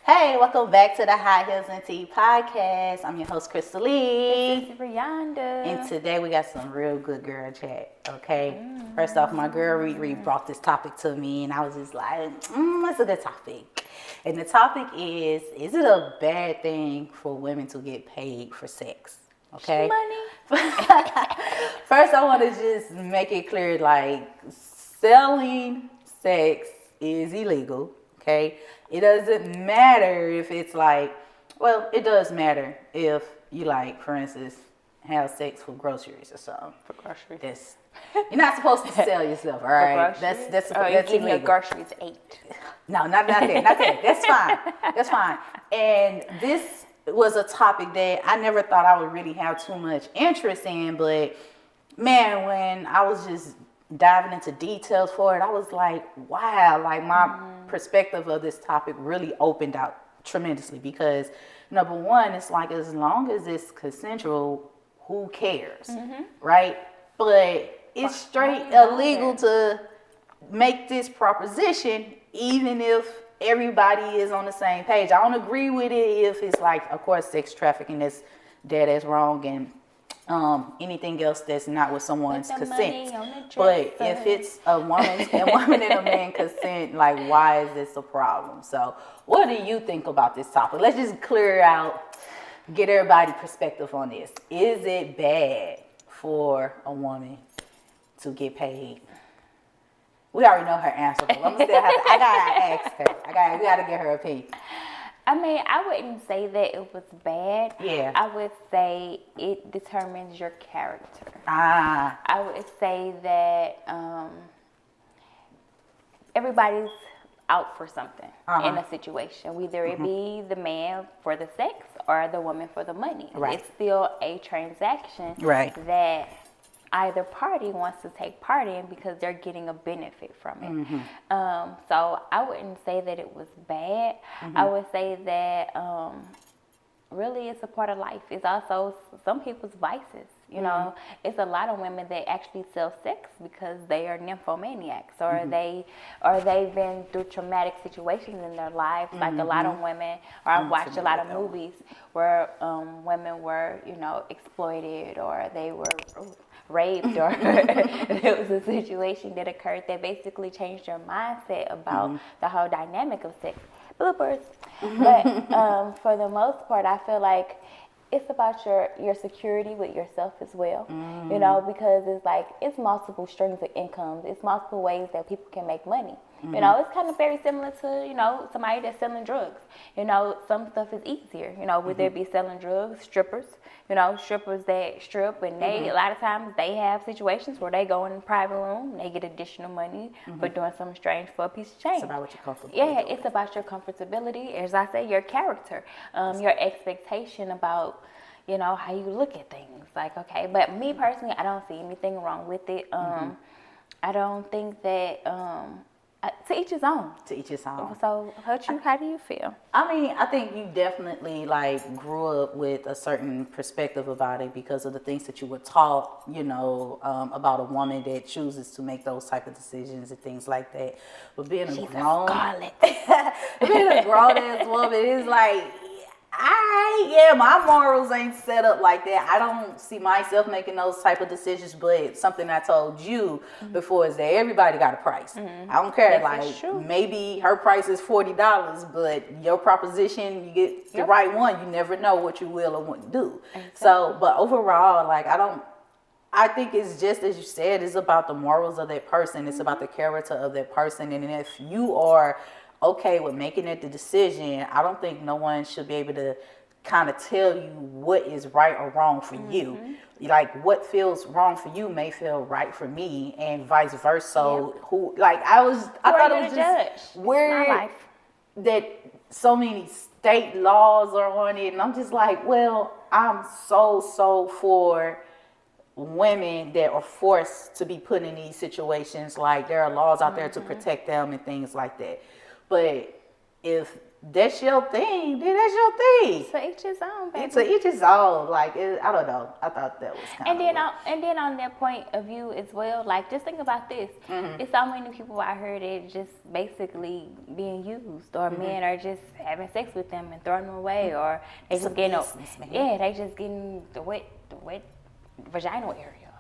Hey, welcome back to the High Heels and Tea podcast. I'm your host, Crystal Lee. This is Rihanna. And today we got some real good girl chat, okay? First off, my girl Riri brought this topic to me, and I was just like, it's a good topic. And the topic is it a bad thing for women to get paid for sex? Okay? Money. First, I want to just make it clear, like, selling sex is illegal, okay? It doesn't matter if it's like, well, it does matter if you, like, for instance, have sex for groceries or something. For groceries. That's, you're not supposed to sell yourself, all right? That's That's you give me illegal. a groceries 8. No, not that. That's fine. That's fine. And this was a topic that I never thought I would really have too much interest in, but man, when I was just diving into details for it, I was like, wow, like my perspective of this topic really opened out tremendously because number one, it's like as long as it's consensual, who cares, right? But it's straight illegal to make this proposition even if everybody is on the same page. I don't agree with it if it's like, of course, sex trafficking is that's wrong and anything else that's not with someone's consent. But if it's a woman and a man consent, like why is this a problem? So what do you think about this topic? Let's just clear out, get everybody perspective on this. Is it bad for a woman to get paid? We already know her answer, but I'm still I gotta ask her. We gotta get her opinion. I mean, I wouldn't say that it was bad. Yeah. I would say it determines your character. Ah. I would say that everybody's out for something in a situation. Whether it be the man for the sex or the woman for the money. Right. It's still a transaction that either party wants to take part in because they're getting a benefit from it. So I wouldn't say that it was bad. I would say that really it's a part of life. It's also some people's vices. You know, it's a lot of women that actually sell sex because they are nymphomaniacs or they've been through traumatic situations in their lives. Like a lot of women, or I've watched a lot of movies where women were, exploited or they were raped or there was a situation that occurred that basically changed their mindset about the whole dynamic of sex. Bloopers. But for the most part, I feel like it's about your security with yourself as well, because it's like, it's multiple streams of incomes. It's multiple ways that people can make money. It's kind of very similar to, somebody that's selling drugs. Some stuff is easier, would there be selling drugs, strippers, strippers that strip and they, a lot of times they have situations where they go in a private room, they get additional money for doing something strange for a piece of change. It's about what you're comfortable with. doing. It's about your comfortability. As I say, your character, your expectation about, how you look at things. Like, okay, but me personally, I don't see anything wrong with it. I don't think that, to each his own. To each his own. So, how do you feel? I mean, I think you definitely grew up with a certain perspective about it because of the things that you were taught, about a woman that chooses to make those type of decisions and things like that. But being a grown ass woman is like, my morals ain't set up like that. I don't see myself making those type of decisions, but something I told you before is that everybody got a price. I don't care. Maybe her price is $40, but your proposition, you get the right one. You never know what you will or won't do. Exactly. So, but overall, I think it's just as you said, it's about the morals of that person. It's about the character of that person. And if you are okay with making it the decision, I don't think no one should be able to kind of tell you what is right or wrong for you. Like what feels wrong for you may feel right for me and vice versa. I thought it was just weird that so many state laws are on it. And I'm just like, well, I'm so for women that are forced to be put in these situations. Like there are laws out there to protect them and things like that. But if that's your thing, then that's your thing. To each his own, baby. To each his own. Like, I don't know. I thought that was kind of and then on that point of view as well, like, just think about this. It's so many people out here that just basically being used, or men are just having sex with them and throwing them away, or they just getting they just getting the wet vaginal area.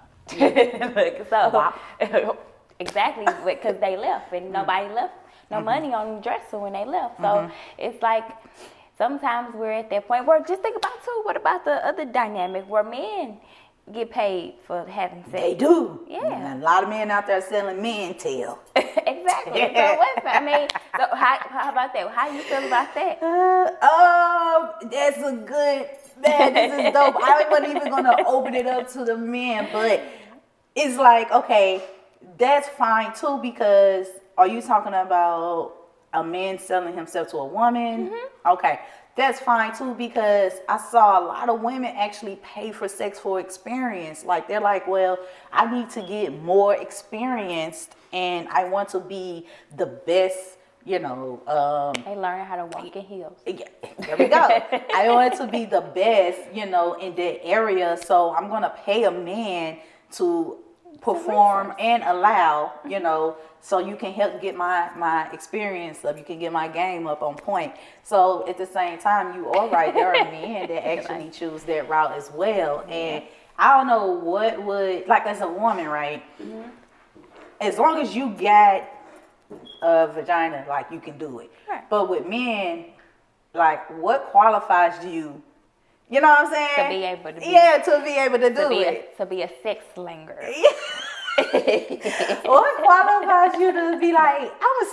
Like, so exactly, because they left and nobody left. No money on the dresser when they left. So it's like sometimes we're at that point where, just think about too, what about the other dynamic where men get paid for having sex? They do. Yeah. And a lot of men out there selling men tail. Exactly. So so how about that? How you feel about that? That's a good, man, this is dope. I wasn't even going to open it up to the men, but it's like, okay, that's fine too, because are you talking about a man selling himself to a woman? Okay, that's fine too, because I saw a lot of women actually pay for sex for experience. Like, they're like, well, I need to get more experienced and I want to be the best, you know. They learn how to walk in heels. Yeah, there we go. I want to be the best, you know, in that area. So I'm going to pay a man to perform and allow, you know, so you can help get my experience up, you can get my game up on point. So at the same time, you are right, there are men that actually choose that route as well. And I don't know what would, like, as a woman, right, as long as you got a vagina, like, you can do it. Right. But with men, like, what qualifies you? You know what I'm saying? To be able to be able to do it. To be a sex slinger. What qualifies you to be like, I'm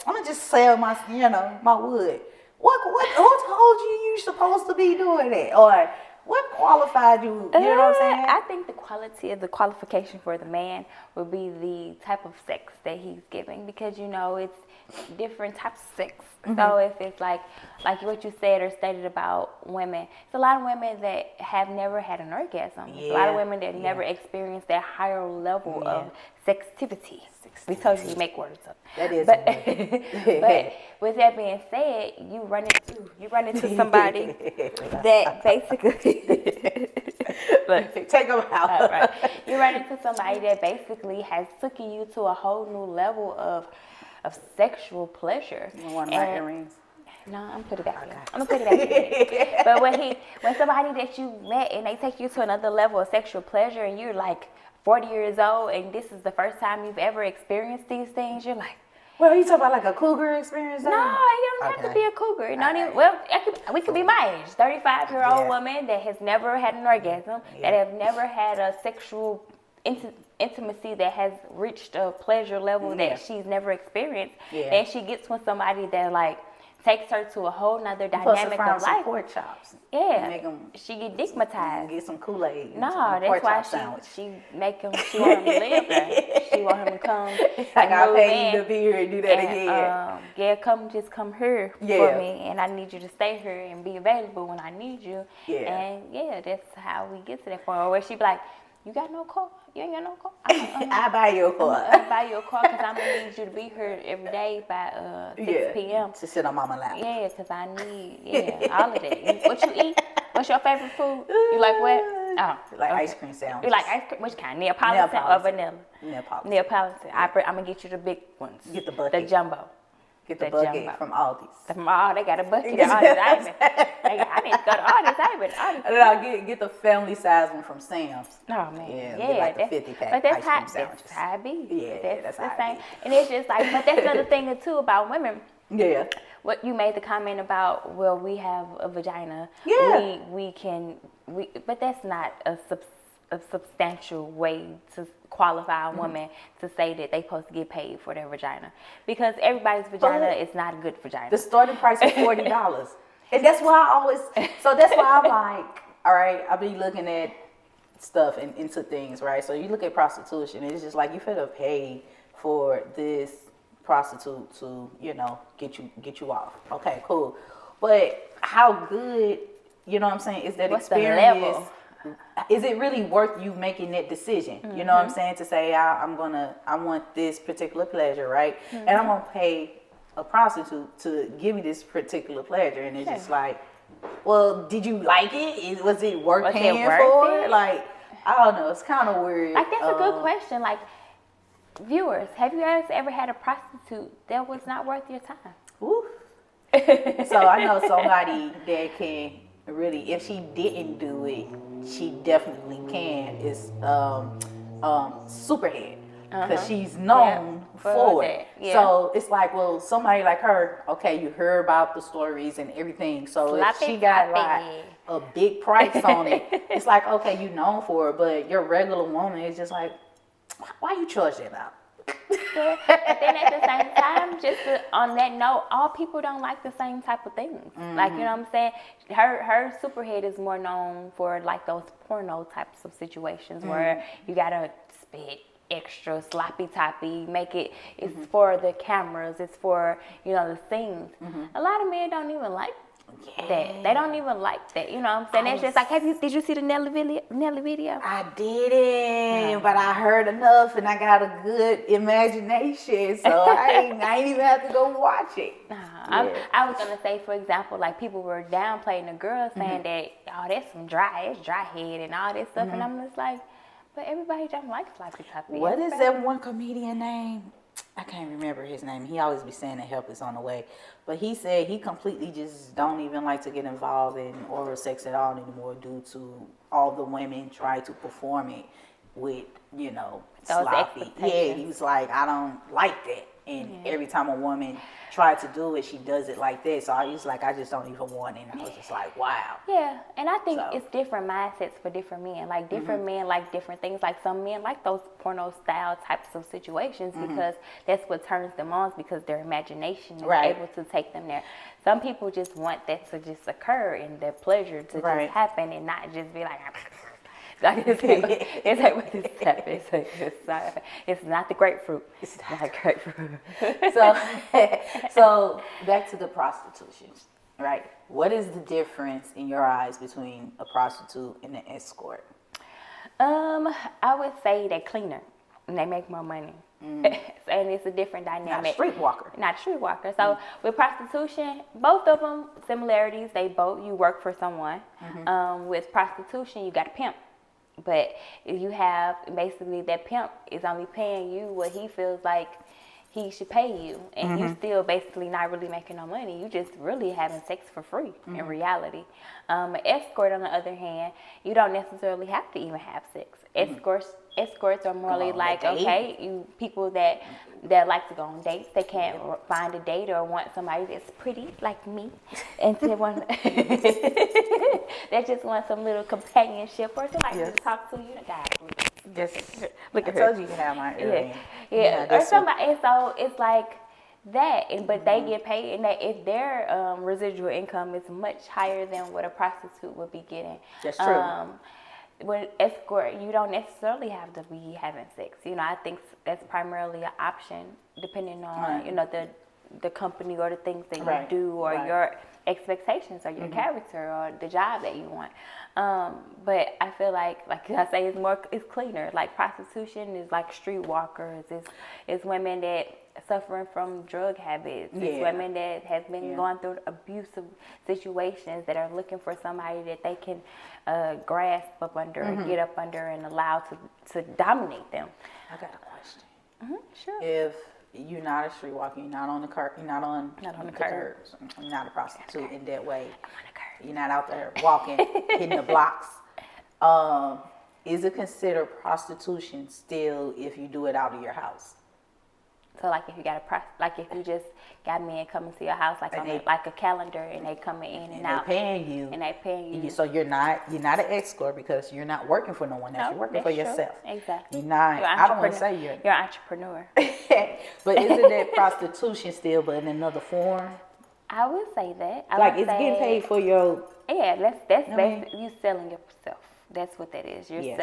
gonna just sell my, you know, my wood? Who told you supposed to be doing that? Or what qualified you? You know what I'm saying? I think the quality of the qualification for the man would be the type of sex that he's giving, because, you know, it's different types of sex. So if it's like what you said or stated about women, it's a lot of women that have never had an orgasm. It's a lot of women that never experienced that higher level of sextivity. We told you to make words up. That is. But with that being said, you run into somebody that basically look, take them out. Right. You run into somebody that basically has taken you to a whole new level of sexual pleasure. You want one of my earrings? No, I'm gonna put it back. I'm gonna put it back. But when somebody that you met and they take you to another level of sexual pleasure, and you're like 40 years old, and this is the first time you've ever experienced these things, you're like, well, you talking about like a cougar experience? No, you don't have to be a cougar. Not even. Well, we could be my age, 35-year-old woman that has never had an orgasm, that have never had a sexual intimacy that has reached a pleasure level that she's never experienced. And she gets with somebody that, like, takes her to a whole nother dynamic of life. Pork chops. She get digmatized. Get some Kool-Aid. No, that's why she make him. She want him to live there. She want him to come. Like, I'll pay you to be here and do that again. Come here for me, and I need you to stay here and be available when I need you. And that's how we get to that point where she be like, you got no car? You ain't got no car? I buy you a car. I buy you a car because I'm going to need you to be here every day by 6 p.m. To sit on mama lap. Yeah, because I need, all of that. What you eat? What's your favorite food? You like what? Oh, like ice cream sandwiches. You like ice cream? Which kind? Neapolitan or vanilla? Neapolitan. I'm going to get you the big ones. Get the bucket. The jumbo. Get the bucket from Aldi's. They got a bucket at Aldi's. I need to go to Aldi's. No, get the family size one from Sam's. Oh, man. Yeah, like the 50-pack but that's ice cream sandwiches. That's how it be. Yeah, that's the how same. it be. And it's just like, but that's another thing, too, about women. Yeah. What you made the comment about, well, we have a vagina. Yeah. But that's not a substantial way to qualify a woman to say that they supposed to get paid for their vagina, because everybody's vagina is not a good vagina. The starting price is $40, and that's why that's why I'm like, all right, I'll be looking at stuff and into things, right? So you look at prostitution, and it's just like, you finna pay for this prostitute to, you know, get you off. Okay, cool, but how good, you know what I'm saying, is that What's experience? The level? Is it really worth you making that decision? You know what I'm saying? To say, I want this particular pleasure, right? And I'm gonna pay a prostitute to give me this particular pleasure, and it's just like, well, did you like it? Was it worth paying for it? Like, I don't know. It's kind of weird. Like, that's a good question. Like, viewers, have you guys ever had a prostitute that was not worth your time? Ooh. So I know somebody that can really, if she didn't do it, she definitely can. Is Superhead, because she's known for it. Yeah. So it's like, well, somebody like her, okay, you heard about the stories and everything. So if she got like a big price on it, it's like, okay, you known for it, but your regular woman is just like, why you charge that out? But then at the same time, on that note, all people don't like the same type of things. Like, you know what I'm saying? Her Superhead is more known for like those porno types of situations where you gotta spit extra sloppy toppy, make it, it's for the cameras, it's for, you know, the scenes. A lot of men don't even like that. They don't even like that. You know what I'm saying? It's just like, did you see the Nelly video? I didn't, but I heard enough and I got a good imagination, so I ain't even have to go watch it. I was gonna say, for example, like people were downplaying the girl, saying that, oh, that's some dry head and all this stuff, and I'm just like, but everybody don't like sloppy toppy. What is that one comedian name? I can't remember his name. He always be saying that help is on the way. But he said he completely just don't even like to get involved in oral sex at all anymore due to all the women try to perform it with, you know, sloppy. Yeah, he was like, I don't like that. And every time a woman tried to do it, she does it like this. So I was like, I just don't even want it. And I was just like, wow. Yeah, and I think it's different mindsets for different men. Like different men like different things. Like some men like those porno style types of situations because that's what turns them on, because their imagination is able to take them there. Some people just want that to just occur and their pleasure to just happen and not just be like, like it's like what this stuff is. It's not the grapefruit. It's not grapefruit. So back to the prostitution, right? What is the difference in your eyes between a prostitute and an escort? I would say they're cleaner and they make more money. And it's a different dynamic. Not a streetwalker. Not a streetwalker. So with prostitution, both of them similarities. You work for someone. With prostitution, you got a pimp. But if you have, basically that pimp is only paying you what he feels like he should pay you. And you still basically not really making no money. You just really having sex for free in reality. An escort, on the other hand, you don't necessarily have to even have sex. Escorts are more like, okay, you people that like to go on dates. They can't find a date or want somebody that's pretty like me, and they want they just want some little companionship or somebody to talk to. You guys, just look at I told you to have my earring. Yeah, or somebody. And so it's like that, but they get paid, and if their residual income is much higher than what a prostitute would be getting. That's true. With escort, you don't necessarily have to be having sex. You know, I think that's primarily an option, depending on you know the company or the things that you do or your expectations or your character or the job that you want. But I feel like I say, it's cleaner. Like prostitution is like streetwalkers. It's women that suffering from drug habits. It's women that has been going through abusive situations that are looking for somebody that they can grasp up under and get up under and allow to dominate them. I got a question. Sure. If you're not a streetwalker, you're not on the curb, you're not on the curbs, you're not a prostitute in that way. I'm on the curb. You're not out there walking, hitting the blocks. Is it considered prostitution still if you do it out of your house? So like if you got if you just got men coming to your house like a calendar and they coming in and out. They paying you. And they paying you. So you're not an escort because you're not working for no one else. You're working for yourself. Exactly. You're not. I don't want to say you're an entrepreneur. But isn't that prostitution still, but in another form? I would say that. It's getting paid for your. Yeah, that's basically you selling yourself. That's what that is. You're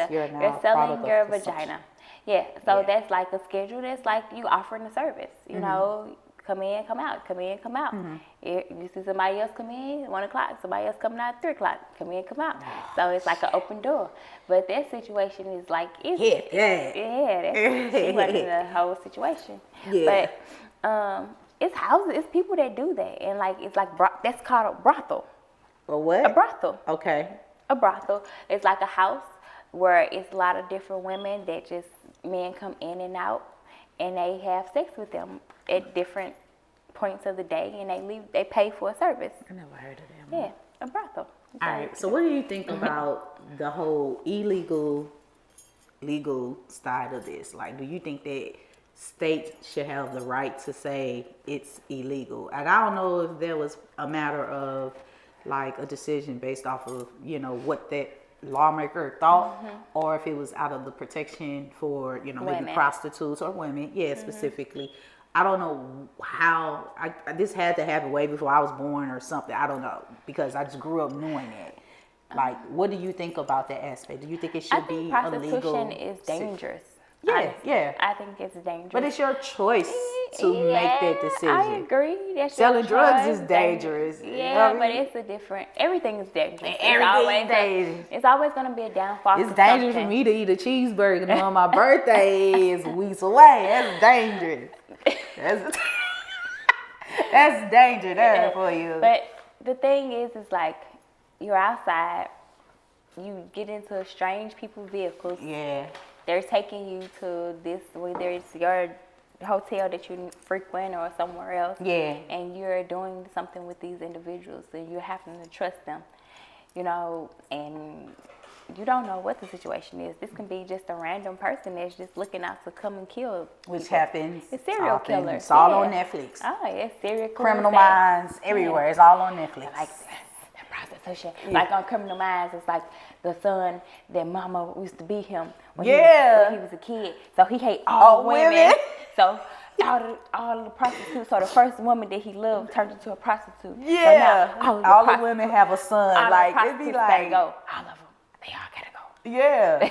selling your vagina. Yeah, so that's like a schedule. That's like you offering a service. You know, come in, come out, come in, come out. You see somebody else come in 1 o'clock, somebody else coming out 3 o'clock, come in, come out. So it's like an open door. But that situation is like that's she running the whole situation. Yeah. But It's houses. It's people that do that, and like it's like that's called a brothel. A what? A brothel. Okay. A brothel. It's like a house where it's a lot of different women that just men come in and out, and they have sex with them at different points of the day, and they leave. They pay for a service. I never heard of that. Yeah, a brothel. All right. So, what do you think about the whole illegal, legal side of this? Like, do you think that states should have the right to say it's illegal? And I don't know if there was a matter of like a decision based off of, you know, what that lawmaker thought, or if it was out of the protection for, you know, women. maybe prostitutes or women, specifically. I don't know how this had to happen way before I was born or something. I don't know, because I just grew up knowing it. Like, what do you think about that aspect? Do you think it should be illegal? Prostitution is dangerous. Yeah. I think it's dangerous. But it's your choice to make that decision. I agree. That's Selling your drugs choice. is dangerous. Yeah, You know what I mean? but it's a different. Everything is dangerous. Everything dangerous. It's always going to be a downfall. It's dangerous for me to eat a cheeseburger on my birthday is weeks away. That's dangerous. That's danger there for you. But the thing is like, you're outside, you get into strange people's vehicles. Yeah. They're taking you to this, whether it's your hotel that you frequent or somewhere else. Yeah. And you're doing something with these individuals, and you're having to trust them, you know, and you don't know what the situation is. This can be just a random person that's just looking out to come and kill. Which people. happens. It's serial killers. It's all on Netflix. Oh, it's serial killers. Criminal Minds everywhere. It's all on Netflix. Like prostitution. Like on Criminal Minds, it's like the son that mama used to beat him when he was a kid. So he hate all women. So all the prostitutes. So the first woman that he loved turned into a prostitute. Yeah. So now all the women have a son. Like it'd be like all of them. They all gotta go. Yeah.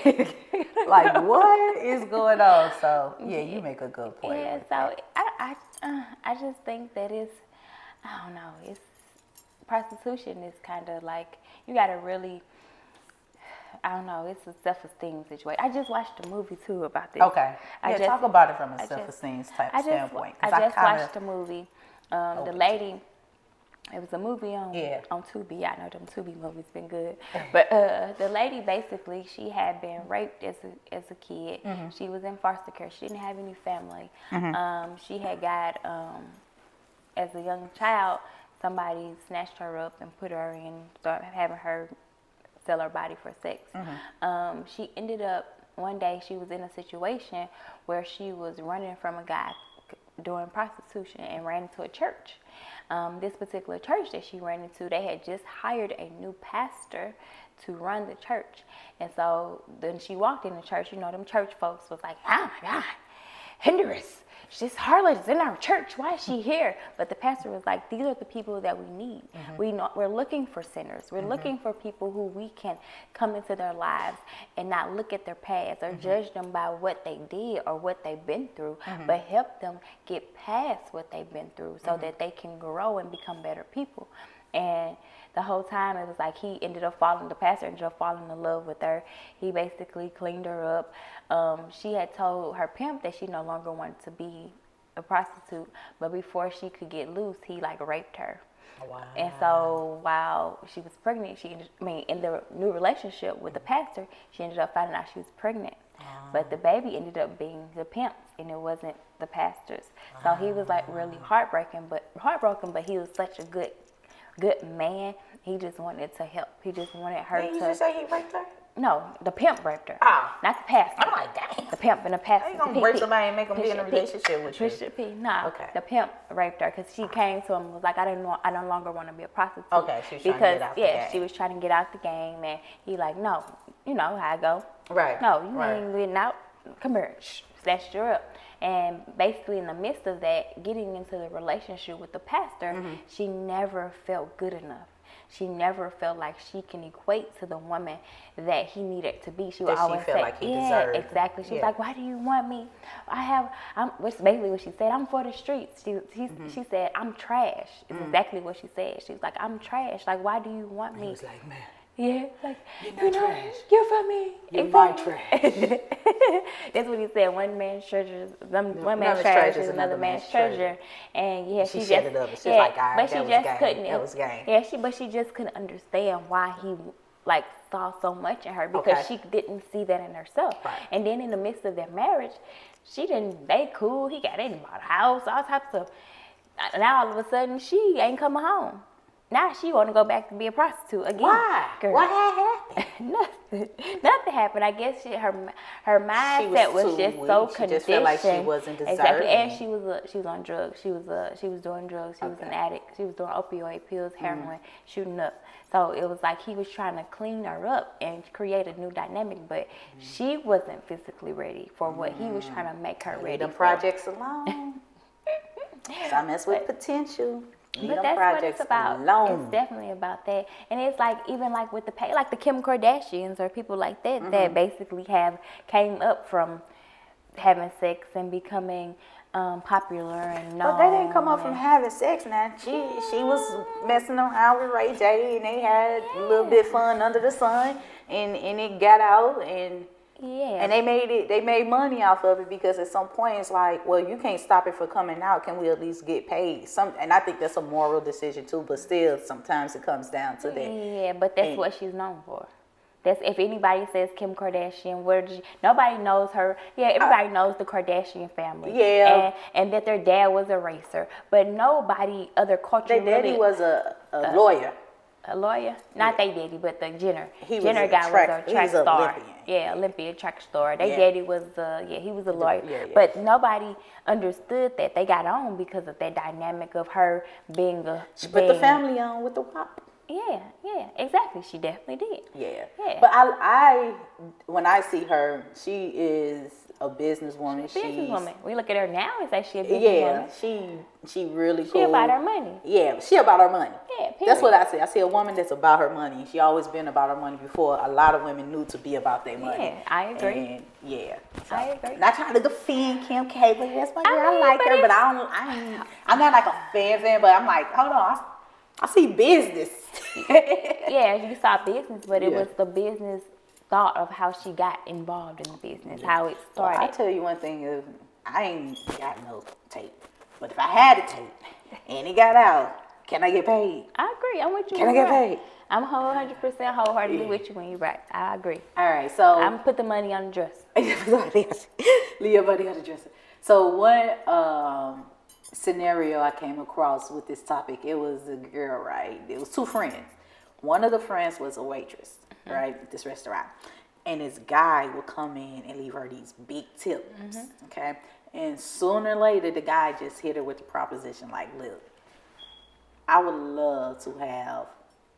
Like what is going on? So yeah, you make a good point. Yeah. So I just think that it's, I don't know, it's prostitution is kind of like, you gotta really, I don't know, it's a self-esteem situation. I just watched a movie too about this. Okay. Talk about it from a self-esteem standpoint. I just watched a movie. The lady, it was a movie on Tubi. I know them Tubi movies been good. But the lady basically, she had been raped as a kid. Mm-hmm. She was in foster care. She didn't have any family. Mm-hmm. She had got, as a young child, somebody snatched her up and put her in, started having her sell her body for sex. Mm-hmm. She ended up, one day she was in a situation where she was running from a guy doing prostitution and ran into a church. This particular church that she ran into, they had just hired a new pastor to run the church. And so then she walked in the church, you know, them church folks was like, oh my God, Hinderus. This harlot is in our church. Why is she here? But the pastor was like, these are the people that we need. Mm-hmm. We're looking for sinners. We're looking for people who we can come into their lives and not look at their past or judge them by what they did or what they've been through, but help them get past what they've been through so that they can grow and become better people. And the whole time it was like the pastor ended up falling in love with her. He basically cleaned her up. She had told her pimp that she no longer wanted to be a prostitute, but before she could get loose, he like raped her. Wow. And so while she was pregnant, in the new relationship with the pastor, she ended up finding out she was pregnant. But the baby ended up being the pimp's, and it wasn't the pastor's. So he was like really heartbroken, but he was such a good man. He just wanted to help. He just wanted her to. Did you just say he raped her? No, the pimp raped her. Oh. Not the pastor. I'm like, dang. The pimp and the pastor. How you gonna rape somebody and make them be in a relationship with you? No. Okay. The pimp raped her because she came to him and was like, I no longer want to be a prostitute. Okay, she was trying to get out the game. She was trying to get out the game, and he like, no, you know how I go. Right. No, you ain't getting out. Come here. Snatched her up. And basically in the midst of that, getting into the relationship with the pastor, she never felt good enough. She never felt like she can equate to the woman that he needed to be. She would always say, like he deserved. Exactly. She was like, why do you want me? Which is basically what she said. I'm for the streets. She said, I'm trash. It's exactly what she said. She was like, I'm trash. Like, why do you want me? He was like, man. Yeah, like, you're not trash. You're for me. You're my trash. That's what he said. One man's treasure, one man's trash is another man's treasure. And yeah, she set it up. She's like, all right, that was game. Yeah, but she just couldn't understand why he like saw so much in her because she didn't see that in herself. Right. And then in the midst of their marriage, they cool. They bought a house, all types of. Now all of a sudden she ain't coming home. Now she want to go back to be a prostitute again. Why? Girl. What happened? Nothing happened. I guess her mindset was just so conditioned. She just felt like she wasn't deserving. Exactly, and she was on drugs. She was doing drugs. She was an addict. She was doing opioid pills, heroin, shooting up. So it was like he was trying to clean her up and create a new dynamic, but she wasn't physically ready for what he was trying to make her ready for. Leave them projects alone. So I mess with potential. But that's what it's about. Alone. It's definitely about that. And it's like, even like with like the Kim Kardashians or people like that, that basically came up from having sex and becoming popular and known. But they didn't come up from having sex now. She was messing around with Ray J and they had a little bit of fun under the sun and it got out and and they made money off of it because at some point it's like, well, you can't stop it from coming out. Can we at least get paid? And I think that's a moral decision too, but still sometimes it comes down to that. Yeah, but that's what she's known for. That's if anybody says Kim Kardashian, nobody knows her. Yeah, everybody knows the Kardashian family. Yeah. And that their dad was a racer. But nobody other culture. Their daddy was a lawyer. A lawyer? Not they daddy, but the Jenner. Jenner guy was a track star. Olympian. Yeah, Olympian track star. They daddy was he was a lawyer. But nobody understood that. They got on because of that dynamic of her being a. She put the family on with the WAP. Yeah, exactly. She definitely did. Yeah. But I when I see her, she is a businesswoman. She's a businesswoman. We look at her now and say she a businesswoman. Yeah, she really cool. She about her money. Yeah, she about her money. Yeah, period. That's what I see. I see a woman that's about her money. She always been about her money before. A lot of women knew to be about their money. Yeah, I agree. And so, I agree. Not trying to defend Kim K, but that's my girl. I like her, but I'm not like a fan, but I'm like, hold on, I see business. Yeah, you saw business, but it was the business thought of how she got involved in the business, how it started. Well, I tell you one thing, I ain't got no tape, but if I had a tape and it got out, can I get paid? I agree. I'm with you. Can I get paid? I'm 100% wholeheartedly with you when you're right. I agree. All right, so I'm gonna put the money on the dresser. Leave your money on the dresser. So one scenario I came across with this topic, it was a girl, right? It was two friends. One of the friends was a waitress, right, at this restaurant. And this guy would come in and leave her these big tips, okay? And sooner or later, the guy just hit her with the proposition like, look, I would love to have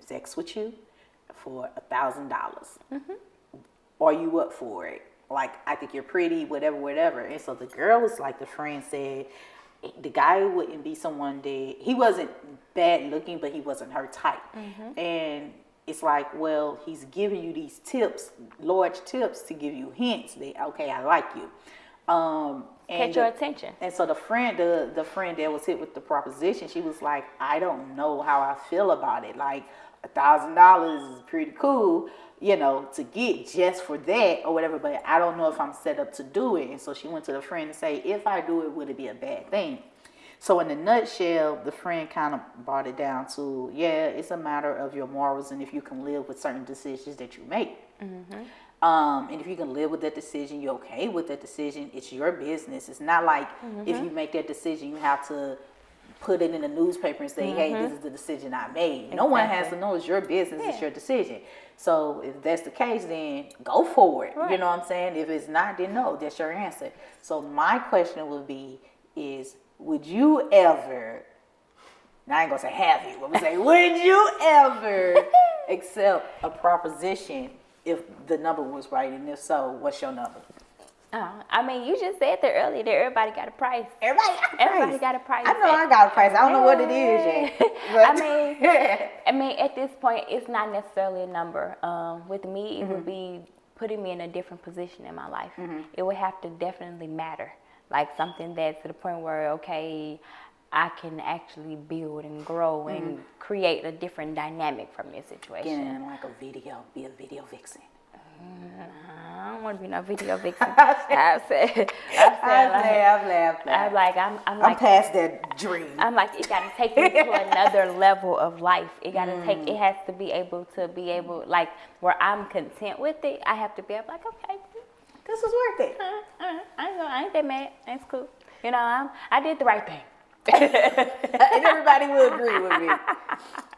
sex with you for $1,000. Are you up for it? Like, I think you're pretty, whatever. And so the girl was like, the friend said, the guy wouldn't be someone that, he wasn't bad looking, but he wasn't her type. And it's like, well, he's giving you these tips, large tips to give you hints that, okay, I like you. Catch your attention. And so the friend that was hit with the proposition, she was like, I don't know how I feel about it. Like, $1,000 is pretty cool, you know, to get just for that or whatever, but I don't know if I'm set up to do it. And so she went to the friend and say, if I do it, would it be a bad thing? So in a nutshell, the friend kind of brought it down to, yeah, it's a matter of your morals and if you can live with certain decisions that you make. And if you can live with that decision, you're okay with that decision, it's your business. It's not like if you make that decision, you have to put it in the newspaper and say, hey, this is the decision I made. No one has to know. It's your business. It's your decision. So if that's the case, then go for it. You know what I'm saying? If it's not, then no, that's your answer. So my question would be is, would you ever, now I ain't going to say have you, but I'm say, would you ever accept a proposition if the number was right? And if so, what's your number? I mean, you just said that earlier that everybody got a price. Everybody got a price. I know I got a price. I don't know what it is yet. I mean, at this point, it's not necessarily a number. With me, it would be putting me in a different position in my life. It would have to definitely matter. Like something that's to the point where, okay, I can actually build and grow and create a different dynamic from this situation. Again, like be a video vixen. I don't want to be no video vixen. I'm past that dream. I'm like, it got to take me to another level of life. It got to it has to be able, like, where I'm content with it. I have to be able, like, okay, this is worth it. I ain't that mad. That's cool. You know, I did the right thing. And everybody will agree with me.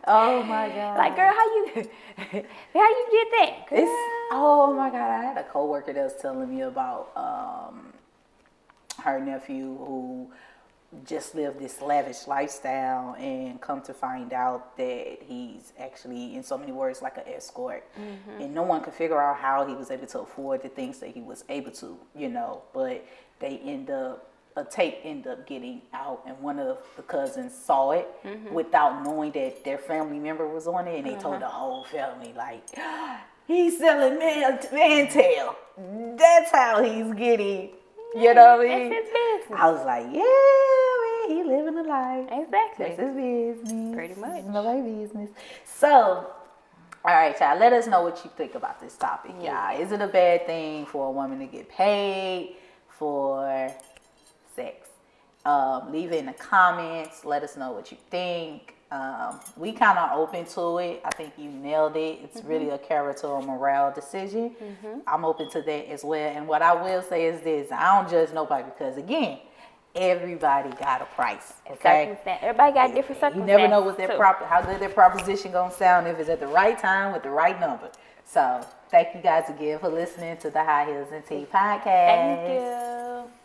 Oh my God. Like, girl, how you did that? Oh my God. I had a coworker that was telling me about her nephew who just lived this lavish lifestyle and come to find out that he's actually, in so many words, like an escort. And no one could figure out how he was able to afford the things that he was able to, you know, but a tape ended up getting out, and one of the cousins saw it without knowing that their family member was on it, and they told the whole family, like, he's selling man tail. That's how he's getting, you know what I mean? It's his business. I was like, yeah, man, he living a life. Exactly. That's his business. Pretty much. It's nobody's business. So, all right, y'all, let us know what you think about this topic, y'all. Is it a bad thing for a woman to get paid for sex? Leave it in the comments. Let us know what you think. We kind of open to it. I think you nailed it. It's really a character or morale decision. I'm open to that as well. And what I will say is this: I don't judge nobody, because again, everybody got a price. Okay, everybody got different circumstances. You never know what how good their proposition gonna sound, if it's at the right time with the right number. So thank you guys again for listening to the High Heels and Tea podcast. Thank you.